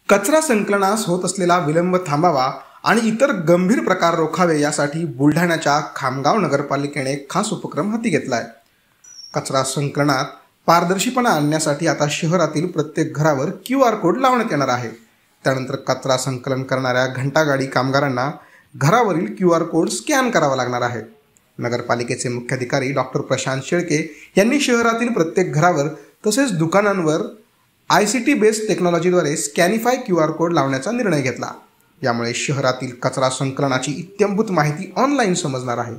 कचरा संकलनास होत असलेला विलंब थांबावा आणि इतर गंभीर प्रकार रोखावे यासाठी बुलढाण्याच्या खामगाव नगरपालिकेने खास उपक्रम हाती घेतला आहे। कचरा संकलनात पारदर्शीपणा आणण्यासाठी आता शहरातील प्रत्येक घरावर QR कोड लावण्यात येणार आहे। त्यानंतर कचरा संकलन करणाऱ्या घंटागाडी कामगारांना घरावरील QR कोड स्कॅन करावा लागणार आहे। नगरपालिकेचे मुख्याधिकारी डॉक्टर प्रशांत शेळके यांनी शहरातील प्रत्येक घरावर तसेच दुकानांवर ICT बेस्ड टेक्नॉलॉजीद्वारे स्कॅनिफाय QR कोड लावण्याचा निर्णय घेतला। यामुळे शहरातील कचरा संकलनाची इत्थंभूत माहिती ऑनलाईन समजणार आहे।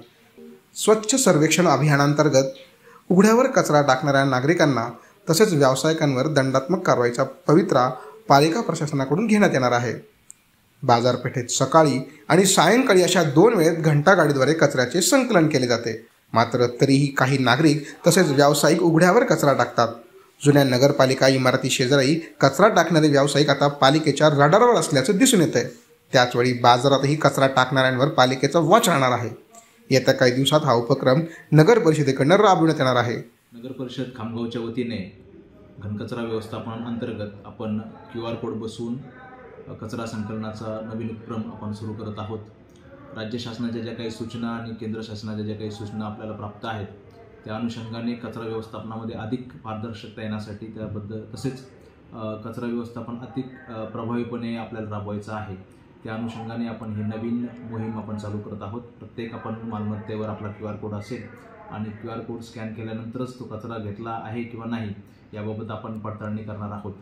स्वच्छ सर्वेक्षण अभियानांतर्गत उघड्यावर कचरा टाकणाऱ्या नागरिकांना तसेच व्यावसायिकांवर दंडात्मक कारवाईचा पवित्रा पालिका प्रशासनाकडून घेण्यात येणार आहे। बाजारपेठेत सकाळी आणि सायंकाळी अशा 2 वेळेत घंटागाडीद्वारे कचऱ्याचे संकलन केले जाते। मात्र तरीही काही नागरिक तसेच व्यावसायिक उघड्यावर कचरा टाकतात। जुन्या नगरपालिका इमारती शेजारी कचरा टाकणारे व्यावसायिक आता पालिकेच्या रडारवर असल्याचं दिसून येत आहे। त्याचवेळी बाजारातही कचरा टाकणाऱ्यांवर पालिकेचा वॉच राहणार आहे। येत्या काही दिवसात हा उपक्रम नगर परिषदेकडून राबविण्यात येणार आहे। नगर परिषद खामगावच्या वतीने घनकचरा व्यवस्थापन अंतर्गत आपण QR कोड बसवून कचरा संकलनाचा नवीन उपक्रम आपण सुरू करत आहोत। राज्य शासनाच्या ज्या काही सूचना आणि केंद्र शासनाच्या ज्या काही सूचना आपल्याला प्राप्त आहेत त्या अनुषंगाने कचरा व्यवस्थापनामध्ये अधिक पारदर्शकता येण्यासाठी त्याबद्दल तसेच कचरा व्यवस्थापन अधिक प्रभावीपणे आपल्याला राबवायचं आहे। त्या अनुषंगाने आपण ही नवीन मोहीम आपण चालू करत आहोत। प्रत्येक आपण मालमत्तेवर आपला QR कोड असेल आणि QR कोड स्कॅन केल्यानंतरच तो कचरा घेतला आहे किंवा नाही याबाबत आपण पडताळणी करणार आहोत।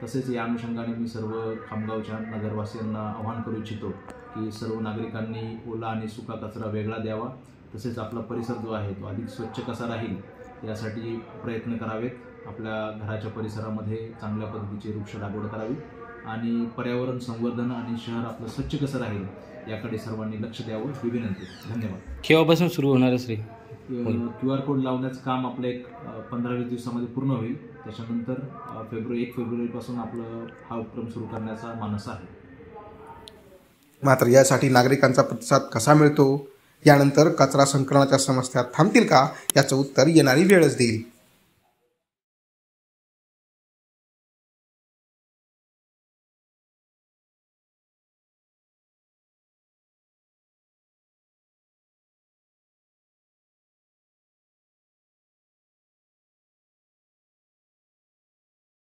तसेच या अनुषंगाने मी सर्व खामगावच्या नगरवासियांना आवाहन करू इच्छितो की सर्व नागरिकांनी ओला आणि सुका कचरा वेगळा द्यावा। तसेच आपला परिसर जो आहे तो अधिक स्वच्छ कसा राहील यासाठी प्रयत्न करावेत। आपल्या घराच्या परिसरामध्ये चांगल्या पद्धतीची वृक्ष लागवड करावी आणि पर्यावरण संवर्धन आणि शहर आपलं स्वच्छ कसं राहील याकडे सर्वांनी लक्ष द्यावं ही विनंती। धन्यवाद। केव्हापासून सुरू होणार आहे? QR कोड लावण्याचं काम आपलं एक 15-20 दिवसामध्ये पूर्ण होईल। त्याच्यानंतर 1 फेब्रुवारीपासून आपलं हा उपक्रम सुरू करण्याचा मानस आहे। मात्र यासाठी नागरिकांचा प्रतिसाद कसा मिळतो, यानंतर कचरा संकलनाच्या समस्या थांबतील का याचं उत्तर येणारी वेळच देईल।